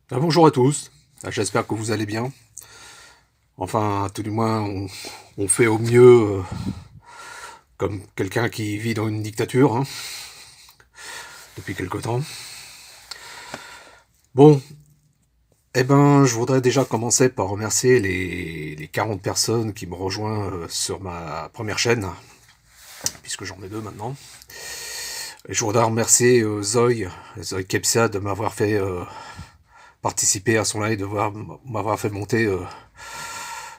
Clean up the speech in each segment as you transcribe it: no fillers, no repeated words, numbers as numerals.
Bonjour à tous. J'espère que vous allez bien. Enfin, à tout du moins, on fait au mieux, comme quelqu'un qui vit dans une dictature, hein, depuis quelque temps. Bon, je voudrais déjà commencer par remercier les 40 personnes qui m'ont rejoint sur ma première chaîne, puisque j'en ai deux maintenant. Et je voudrais remercier Zoe Kepsia, de m'avoir fait participer à son live, de m'avoir fait monter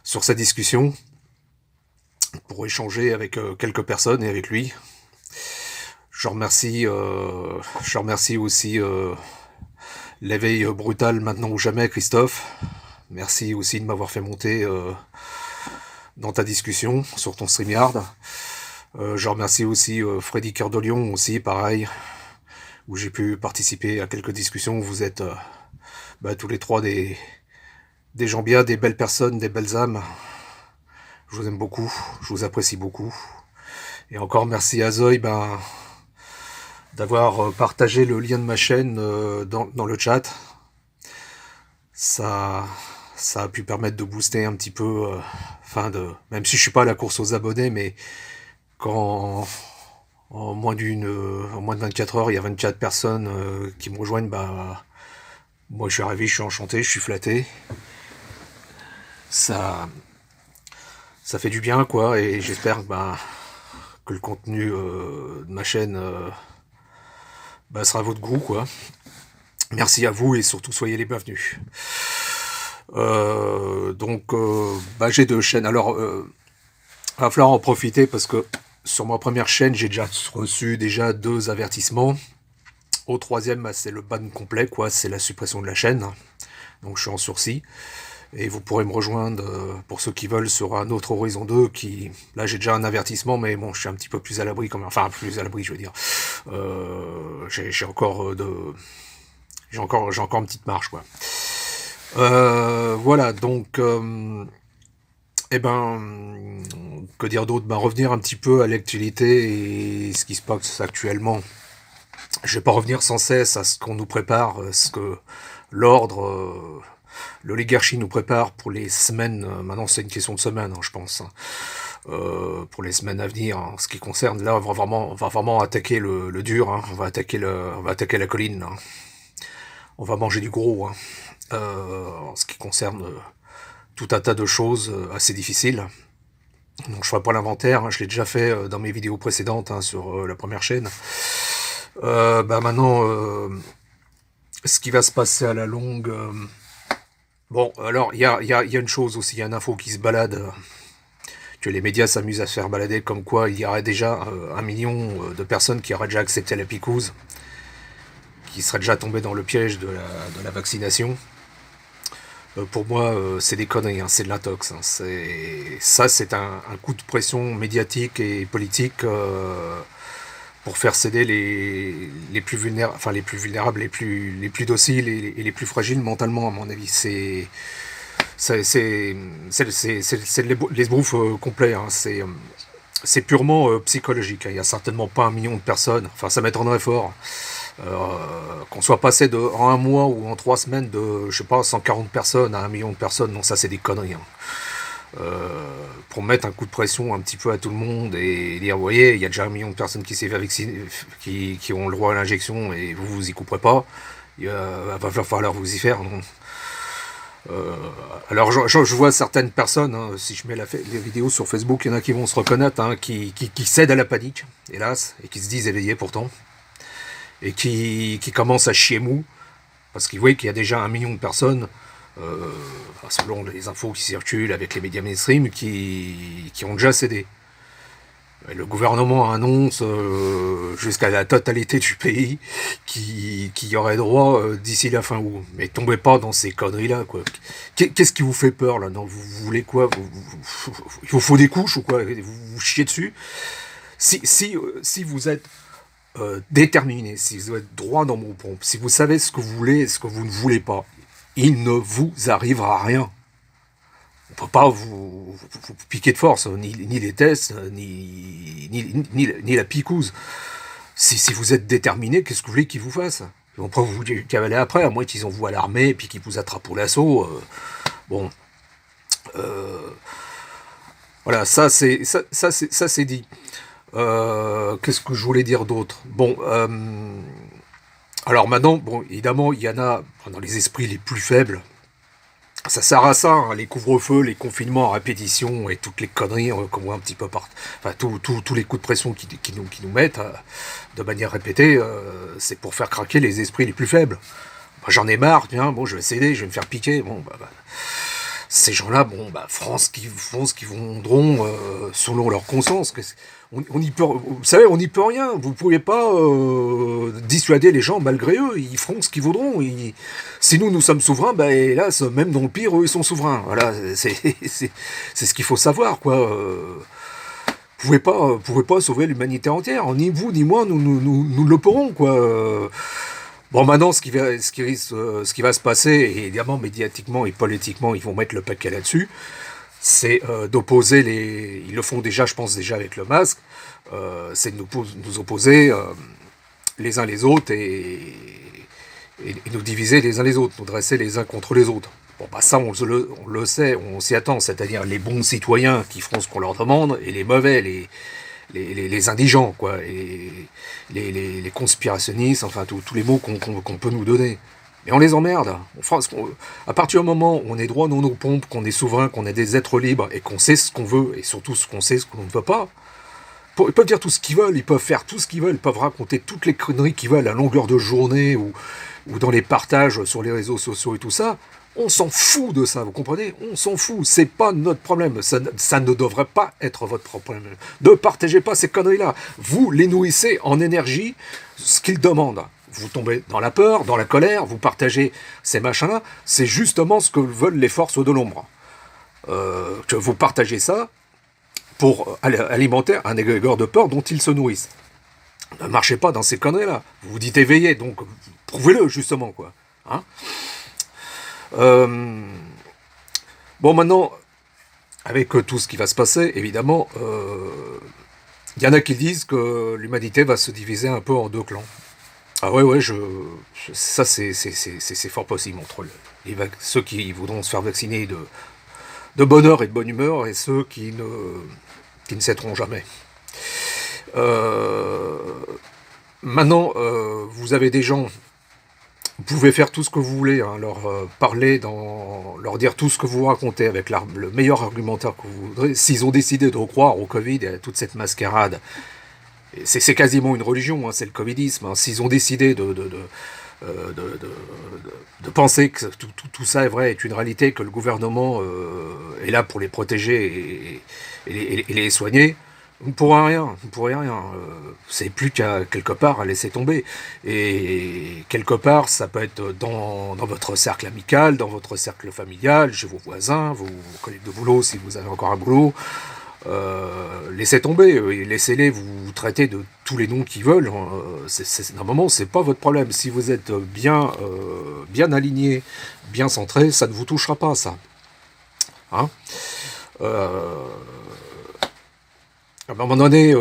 sur sa discussion pour échanger avec quelques personnes et avec lui. Je remercie aussi l'éveil brutal maintenant ou jamais, Christophe. Merci aussi de m'avoir fait monter dans ta discussion sur ton StreamYard. Je remercie aussi Freddy Cœur de Lion aussi, pareil, où j'ai pu participer à quelques discussions. Vous êtes tous les trois des gens bien, des belles personnes, des belles âmes. Je vous aime beaucoup, je vous apprécie beaucoup. Et encore merci à Zoe d'avoir partagé le lien de ma chaîne dans le chat. Ça, ça a pu permettre de booster un petit peu, même si je suis pas à la course aux abonnés, mais quand en moins de 24 heures, il y a 24 personnes qui me rejoignent, moi je suis ravi, je suis enchanté, je suis flatté. Ça, ça fait du bien, quoi, et j'espère que le contenu de ma chaîne sera à votre goût, quoi. Merci à vous et surtout soyez les bienvenus. J'ai deux chaînes. Alors, il va falloir en profiter parce que sur ma première chaîne, j'ai déjà reçu deux avertissements. Au troisième, c'est le ban complet, quoi. C'est la suppression de la chaîne. Donc, je suis en sursis. Et vous pourrez me rejoindre, pour ceux qui veulent, sur un autre Horizon 2 qui... Là, j'ai déjà un avertissement, mais bon, je suis un petit peu plus à l'abri quand même. Enfin, plus à l'abri, je veux dire. J'ai encore J'ai encore une petite marge, quoi. Voilà, donc... que dire d'autre? Revenir un petit peu à l'actualité et ce qui se passe actuellement. Je vais pas revenir sans cesse à ce qu'on nous prépare, ce que l'ordre, l'oligarchie nous prépare pour les semaines. Maintenant, c'est une question de semaine, hein, je pense. Hein. Pour les semaines à venir, hein, en ce qui concerne, là, on va vraiment attaquer le dur. Hein, on va attaquer la colline. Hein. On va manger du gros. Hein, en ce qui concerne tout un tas de choses assez difficiles. Donc je ferai pas l'inventaire, hein, je l'ai déjà fait dans mes vidéos précédentes, hein, sur la première chaîne. Maintenant, ce qui va se passer à la longue... Bon, alors, il y a une chose aussi, il y a une info qui se balade, que les médias s'amusent à se faire balader, comme quoi il y aurait déjà 1 million de personnes qui auraient déjà accepté la picouse, qui seraient déjà tombées dans le piège de la vaccination. Pour moi, c'est des conneries, hein, c'est de l'intox. Hein, c'est un coup de pression médiatique et politique pour faire céder les plus vulnérables, enfin les plus vulnérables, les plus dociles et les plus fragiles mentalement, à mon avis. C'est l'esbrouf complet. Hein, c'est purement psychologique. Hein. Il n'y a certainement pas 1 million de personnes. Enfin, ça m'étonnerait fort. Qu'on soit passé en 1 mois ou en 3 semaines de, je sais pas, 140 personnes à 1 million de personnes, non, ça c'est des conneries. Hein. Pour mettre un coup de pression un petit peu à tout le monde et dire, vous voyez, il y a déjà 1 million de personnes qui s'est fait vacciner, qui ont le droit à l'injection et vous y couperez pas, il va falloir vous y faire. Non. Alors je vois certaines personnes, hein, si je mets les vidéos sur Facebook, il y en a qui vont se reconnaître, hein, qui cèdent à la panique, hélas, et qui se disent éveillés pourtant, et qui commencent à chier mou, parce qu'ils voient qu'il y a déjà 1 million de personnes, selon les infos qui circulent avec les médias mainstream, qui ont déjà cédé. Et le gouvernement annonce jusqu'à la totalité du pays qui y aurait droit d'ici la fin août. Mais tombez pas dans ces conneries-là, quoi. Qu'est-ce qui vous fait peur, là? Non, vous voulez quoi? Il vous faut des couches ou quoi? Vous chiez dessus? Si vous êtes déterminé, si vous êtes droit dans mon pompe, si vous savez ce que vous voulez et ce que vous ne voulez pas, il ne vous arrivera rien. On ne peut pas vous piquer de force, ni les tests, ni la picouse. Si vous êtes déterminé, qu'est-ce que vous voulez qu'il vous fasse? Ils vont pas vous cavaler après, à moins qu'ils envoient l'armée et puis qu'ils vous attrapent pour l'assaut. Bon, voilà, ça c'est dit. Qu'est-ce que je voulais dire d'autre? Bon, alors maintenant, bon, évidemment, il y en a dans les esprits les plus faibles. Ça sert à ça, hein, les couvre-feux, les confinements à répétition et toutes les conneries qu'on voit un petit peu partout. Enfin, tous les coups de pression qui nous mettent de manière répétée, c'est pour faire craquer les esprits les plus faibles. Bah, j'en ai marre, tiens, bon, je vais céder, je vais me faire piquer. Bon, ces gens-là, bon, feront ce qu'ils voudront selon leur conscience. On y peut, vous savez, on n'y peut rien. Vous ne pouvez pas dissuader les gens malgré eux. Ils feront ce qu'ils voudront. Si nous sommes souverains, ben hélas, même dans le pire, eux, ils sont souverains. Voilà, c'est ce qu'il faut savoir, quoi. Vous pouvez pas sauver l'humanité entière. Ni vous, ni moi, nous le pourrons, quoi. Bon, maintenant, ce qui va se passer, et évidemment, médiatiquement et politiquement, ils vont mettre le paquet là-dessus, c'est d'opposer les... Ils le font déjà, je pense, déjà avec le masque, c'est de nous opposer les uns les autres et nous diviser les uns les autres, nous dresser les uns contre les autres. Bon, bah ça, on le sait, on s'y attend, c'est-à-dire les bons citoyens qui feront ce qu'on leur demande, et les mauvais, les indigents, quoi, et les conspirationnistes, enfin tous les mots qu'on peut nous donner. Mais on les emmerde. À partir du moment où on est droit dans nos pompes, qu'on est souverain, qu'on est des êtres libres, et qu'on sait ce qu'on veut, et surtout ce qu'on sait, ce qu'on ne veut pas, ils peuvent dire tout ce qu'ils veulent, ils peuvent faire tout ce qu'ils veulent, ils peuvent raconter toutes les conneries qu'ils veulent à longueur de journée, ou dans les partages sur les réseaux sociaux et tout ça. On s'en fout de ça, vous comprenez? On s'en fout, c'est pas notre problème, ça ne devrait pas être votre problème. Ne partagez pas ces conneries-là. Vous les nourrissez en énergie, ce qu'ils demandent. Vous tombez dans la peur, dans la colère, vous partagez ces machins-là, c'est justement ce que veulent les forces de l'ombre. Que vous partagez ça pour alimenter un égrégore de peur dont ils se nourrissent. Ne marchez pas dans ces conneries-là. Vous vous dites éveillé, donc prouvez-le justement, quoi. Hein? Bon, maintenant, avec tout ce qui va se passer, évidemment, il y en a qui disent que l'humanité va se diviser un peu en deux clans. Ah ouais, ça c'est fort possible entre ceux qui voudront se faire vacciner de bonheur et de bonne humeur et ceux qui ne céderont jamais. Maintenant, vous avez des gens... Vous pouvez faire tout ce que vous voulez, hein, leur parler, leur dire tout ce que vous racontez avec le meilleur argumentaire que vous voudrez. S'ils ont décidé de croire au Covid et à toute cette mascarade, c'est quasiment une religion, hein, c'est le Covidisme. Hein. S'ils ont décidé de penser que tout ça est vrai, est une réalité, que le gouvernement est là pour les protéger et les soigner, vous ne pourrez rien. C'est plus qu'à quelque part à laisser tomber. Et quelque part, ça peut être dans votre cercle amical, dans votre cercle familial, chez vos voisins, vos collègues de boulot, si vous avez encore un boulot. Laissez tomber, laissez-les vous traiter de tous les noms qu'ils veulent. D'un moment, c'est pas votre problème. Si vous êtes bien aligné, bien centré, ça ne vous touchera pas, ça. Hein? À un moment donné,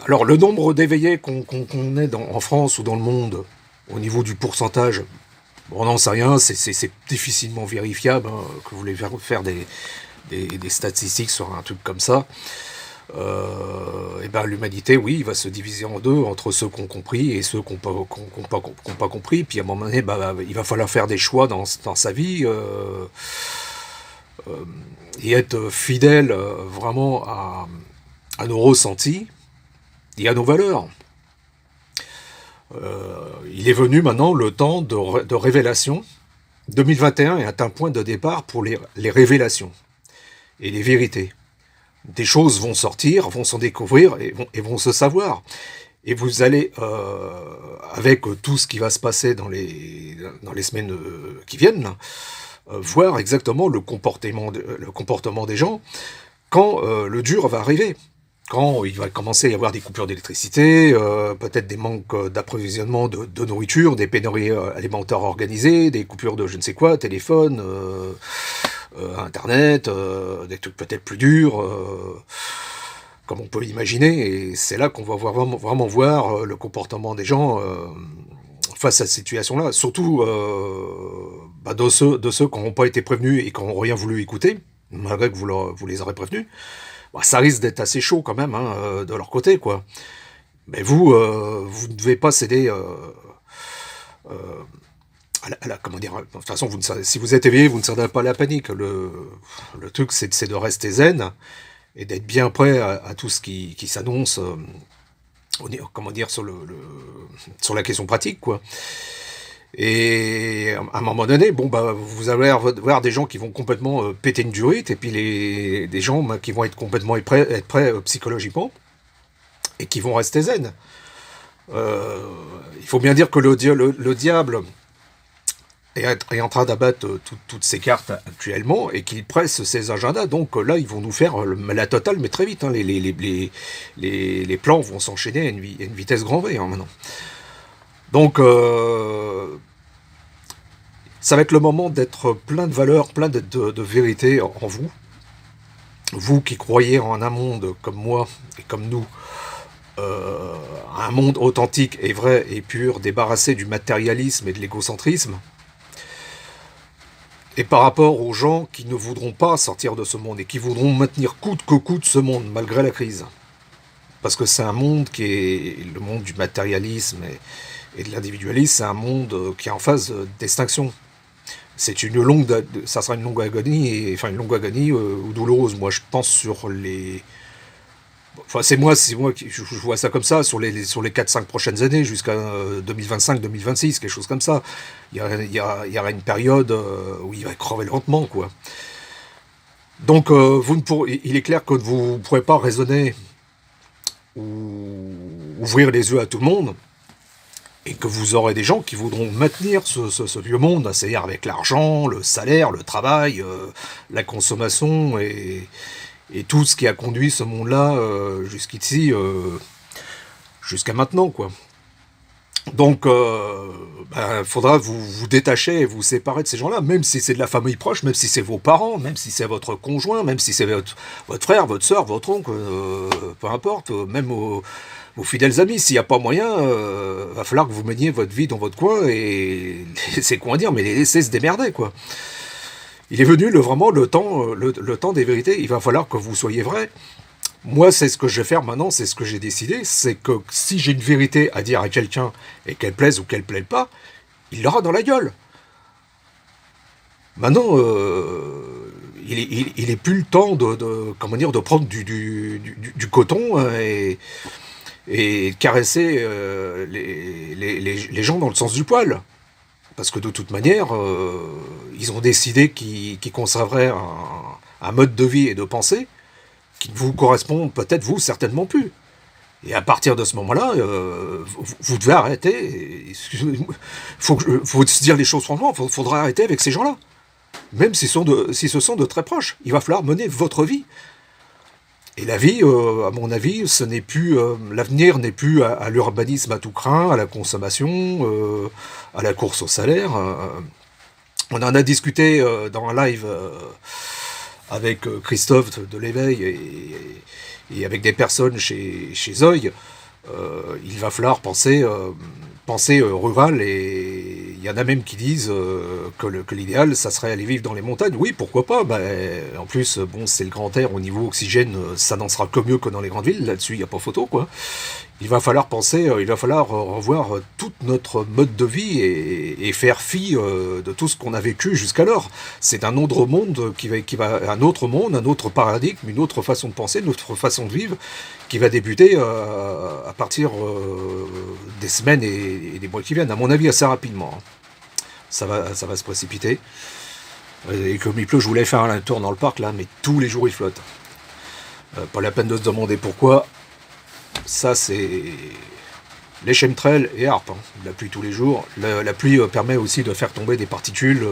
alors le nombre d'éveillés qu'on est en France ou dans le monde, au niveau du pourcentage, on n'en sait rien, c'est difficilement vérifiable, hein, que vous voulez faire des statistiques sur un truc comme ça. Et l'humanité, oui, va se diviser en deux, entre ceux qui ont compris et ceux qui n'ont pas compris. Puis à un moment donné, il va falloir faire des choix dans sa vie. Et être fidèle vraiment à nos ressentis et à nos valeurs. Il est venu maintenant le temps de révélation. 2021 est un point de départ pour les révélations et les vérités. Des choses vont sortir, vont s'en découvrir et vont se savoir. Et vous allez, avec tout ce qui va se passer dans les semaines qui viennent, voir exactement le comportement des gens quand le dur va arriver. Quand il va commencer à y avoir des coupures d'électricité, peut-être des manques d'approvisionnement de nourriture, des pénuries alimentaires organisées, des coupures de je ne sais quoi, téléphone, Internet, des trucs peut-être plus durs. comme on peut imaginer, et c'est là qu'on va vraiment voir le comportement des gens face à cette situation-là, surtout de ceux qui n'ont pas été prévenus et qui n'ont rien voulu écouter, malgré que vous les aurez prévenus. Bah, ça risque d'être assez chaud quand même, hein, de leur côté, quoi. Mais vous ne devez pas céder comment dire, de toute façon, si vous êtes éveillé, vous ne céderez pas à la panique. Le truc, c'est de rester zen et d'être bien prêt à tout ce qui s'annonce, comment dire, sur la question pratique, quoi. Et à un moment donné, bon, bah, vous allez voir des gens qui vont complètement péter une durite, et puis des gens bah, qui vont être complètement être prêts psychologiquement, et qui vont rester zen. Il faut bien dire que le diable est en train d'abattre toutes ces cartes actuellement, et qu'il presse ses agendas. Donc là, ils vont nous faire la totale, mais très vite. Hein. Les plans vont s'enchaîner à une vitesse grand V, hein, maintenant. Donc, ça va être le moment d'être plein de valeurs, plein de vérité en vous. Vous qui croyez en un monde comme moi et comme nous, un monde authentique et vrai et pur, débarrassé du matérialisme et de l'égocentrisme. Et par rapport aux gens qui ne voudront pas sortir de ce monde et qui voudront maintenir coûte que coûte ce monde malgré la crise. Parce que c'est un monde qui est le monde du matérialisme et de l'individualisme, c'est un monde qui est en phase d'extinction. Ça sera une longue agonie, une longue agonie ou douloureuse. Moi, je pense sur les. Enfin, c'est moi qui je vois ça comme ça, sur les 4-5 prochaines années, jusqu'à 2025-2026, quelque chose comme ça. Il y aura une période où il va crever lentement, quoi. Donc, il est clair que vous ne pourrez pas raisonner ou ouvrir les yeux à tout le monde, et que vous aurez des gens qui voudront maintenir ce vieux monde, c'est-à-dire avec l'argent, le salaire, le travail, la consommation, et tout ce qui a conduit ce monde-là jusqu'ici, jusqu'à maintenant, quoi. Donc, faudra vous détacher et vous séparer de ces gens-là, même si c'est de la famille proche, même si c'est vos parents, même si c'est votre conjoint, même si c'est votre frère, votre soeur, votre oncle, peu importe, même vos fidèles amis. S'il n'y a pas moyen, va falloir que vous meniez votre vie dans votre coin et c'est quoi dire, mais les laisser se démerder, quoi. Il est venu vraiment le temps des vérités. Il va falloir que vous soyez vrai. Moi, c'est ce que je vais faire maintenant, c'est ce que j'ai décidé, c'est que si j'ai une vérité à dire à quelqu'un, et qu'elle plaise ou qu'elle plaise pas, il l'aura dans la gueule. Maintenant, il est plus le temps de prendre du coton et caresser les gens dans le sens du poil. Parce que de toute manière, ils ont décidé qu'ils conserveraient un mode de vie et de pensée qui ne vous correspond peut-être, vous, certainement plus. Et à partir de ce moment-là, vous devez arrêter. Il faut se dire les choses franchement, il faudra arrêter avec ces gens-là. Même si ce sont de très proches. Il va falloir mener votre vie. Et la vie, à mon avis, ce n'est plus l'avenir n'est plus à l'urbanisme à tout crin, à la consommation, à la course au salaire. On en a discuté dans un live avec Christophe de l'Éveil et avec des personnes chez Zoï. Il va falloir penser rural, et il y en a même qui disent que l'idéal, ça serait aller vivre dans les montagnes. Oui, pourquoi pas. En plus, bon, c'est le grand air, au niveau oxygène, ça n'en sera que mieux que dans les grandes villes. Là-dessus, il n'y a pas photo, quoi. Il va falloir revoir tout notre mode de vie et faire fi de tout ce qu'on a vécu jusqu'alors. C'est un autre monde un autre monde, un autre paradigme, une autre façon de penser, une autre façon de vivre, qui va débuter à partir des semaines et des mois qui viennent, à mon avis assez rapidement. Hein. Ça va se précipiter. Et comme il pleut, je voulais faire un tour dans le parc là, mais tous les jours il flotte. Pas la peine de se demander pourquoi. Ça c'est les chemtrails et harpe. Hein. La pluie tous les jours. La pluie permet aussi de faire tomber des particules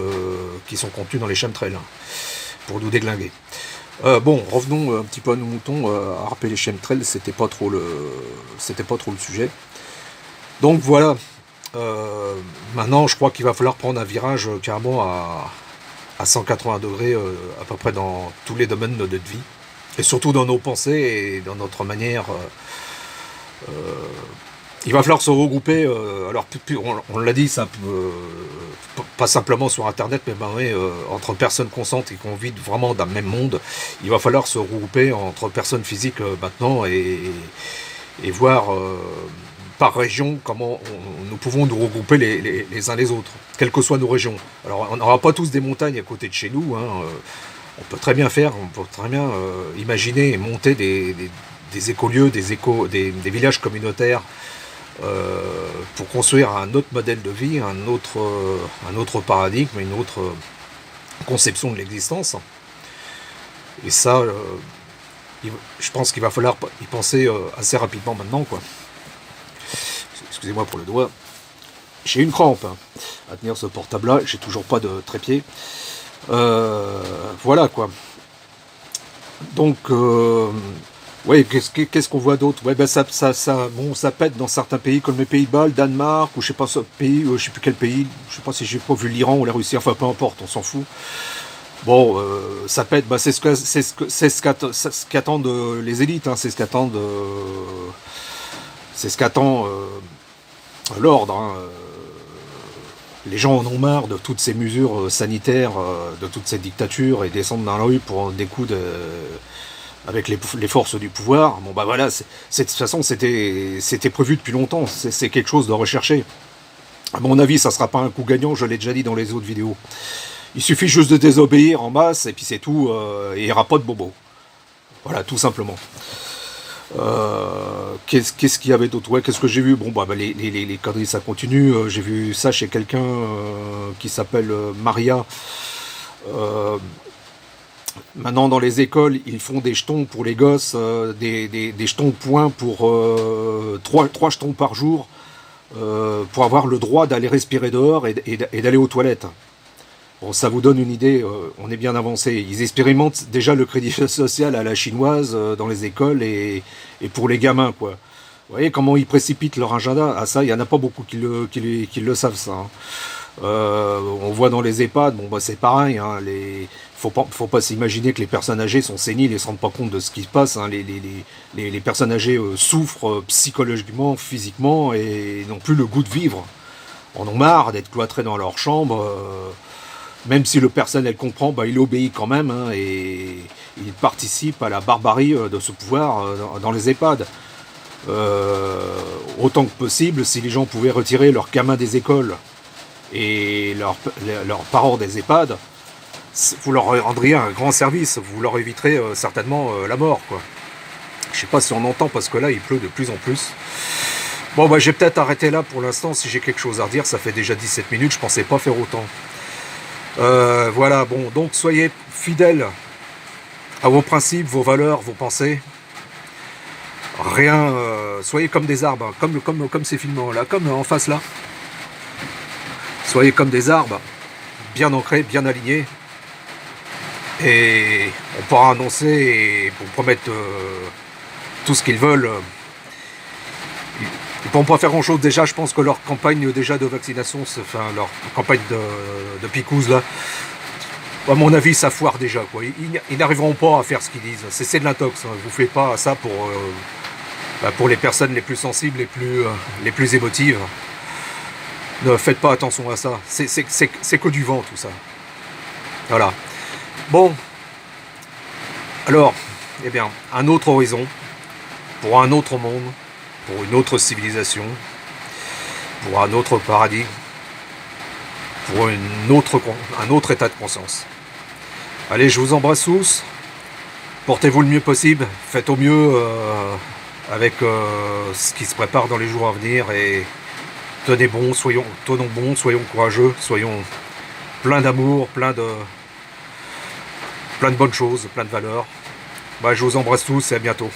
qui sont contenues dans les chemtrails, hein, pour nous déglinguer. Bon, revenons un petit peu à nos moutons. Harpe et les chemtrails, c'était pas trop le sujet. Donc voilà. Maintenant, je crois qu'il va falloir prendre un virage carrément à 180 degrés à peu près dans tous les domaines de notre vie. et surtout dans nos pensées et dans notre manière. Il va falloir se regrouper, alors on l'a dit, ça, pas simplement sur Internet, mais ben, oui, entre personnes conscientes et qu'on vit vraiment dans le même monde. Il va falloir se regrouper entre personnes physiques maintenant et voir par région comment nous pouvons nous regrouper les uns les autres, quelles que soient nos régions. Alors on n'aura pas tous des montagnes à côté de chez nous, hein, on peut très bien imaginer et monter des écolieux, des villages communautaires pour construire un autre modèle de vie, un autre paradigme, une autre conception de l'existence. Et ça, je pense qu'il va falloir y penser assez rapidement maintenant, quoi. Excusez-moi pour le doigt. J'ai une crampe hein, à tenir ce portable-là, j'ai toujours pas de trépied. Voilà, quoi. Donc, ouais, qu'est-ce qu'on voit d'autre? Ouais, ben ça pète dans certains pays comme les Pays-Bas, le Danemark, ou je sais pas ce pays, je sais plus quel pays, je sais pas si j'ai pas vu l'Iran ou la Russie, enfin peu importe, on s'en fout. Bon, ça pète, bah, c'est ce qu'attendent les élites, hein, c'est ce qu'attend l'ordre. Hein. Les gens en ont marre de toutes ces mesures sanitaires, de toute cette dictature, et descendent dans la rue pour des coups avec les forces du pouvoir. Bon bah voilà, de toute façon c'était prévu depuis longtemps, c'est quelque chose de recherché. À mon avis, ça sera pas un coup gagnant, je l'ai déjà dit dans les autres vidéos. Il suffit juste de désobéir en masse, et puis c'est tout, et il n'y aura pas de bobo. Voilà, tout simplement. Qu'est-ce qu'il y avait d'autre? Ouais, qu'est-ce que j'ai vu? Bon, bah, les conneries, ça continue. J'ai vu ça chez quelqu'un qui s'appelle Maria. Maintenant, dans les écoles, ils font des jetons pour les gosses, des jetons points pour 3 jetons par jour, pour avoir le droit d'aller respirer dehors et d'aller aux toilettes. Bon, ça vous donne une idée, on est bien avancé. Ils expérimentent déjà le crédit social à la chinoise dans les écoles et pour les gamins, quoi. Vous voyez comment ils précipitent leur agenda? Ah ça, il n'y en a pas beaucoup qui le savent, ça. Hein. On voit dans les EHPAD, bon bah c'est pareil, hein, faut pas s'imaginer que les personnes âgées sont séniles et se rendent pas compte de ce qui se passe. Hein. Les personnes âgées souffrent psychologiquement, physiquement et n'ont plus le goût de vivre. En ont marre d'être cloîtrés dans leur chambre. Même si le personnel comprend, bah, il obéit quand même hein, et il participe à la barbarie de ce pouvoir dans les EHPAD. Autant que possible, si les gens pouvaient retirer leurs gamins des écoles et leurs parents des EHPAD, vous leur rendriez un grand service, vous leur éviterez certainement la mort, quoi. Je sais pas si on entend parce que là il pleut de plus en plus. Bon bah j'ai peut-être arrêté là pour l'instant, si j'ai quelque chose à redire, ça fait déjà 17 minutes, je pensais pas faire autant. Voilà, bon, donc soyez fidèles à vos principes, vos valeurs, vos pensées. Rien, soyez comme des arbres, comme ces films là, comme en face là. Soyez comme des arbres, bien ancrés, bien alignés. Et on pourra annoncer et pour promettre tout ce qu'ils veulent. Ils ne pourront pas faire grand chose. Déjà, je pense que leur campagne déjà de vaccination, enfin leur campagne de picouse là, à mon avis, ça foire déjà, quoi. Ils n'arriveront pas à faire ce qu'ils disent. C'est de l'intox. Hein. Vous ne faites pas ça pour les personnes les plus sensibles, les plus émotives. Ne faites pas attention à ça. C'est que du vent, tout ça. Voilà. Bon. Alors, eh bien, un autre horizon, pour un autre monde, pour une autre civilisation, pour un autre paradigme, pour un autre état de conscience. Allez, je vous embrasse tous. Portez-vous le mieux possible. Faites au mieux avec ce qui se prépare dans les jours à venir et tenons bon, soyons courageux, soyons pleins d'amour, plein de bonnes choses, plein de valeurs. Bah, je vous embrasse tous et à bientôt.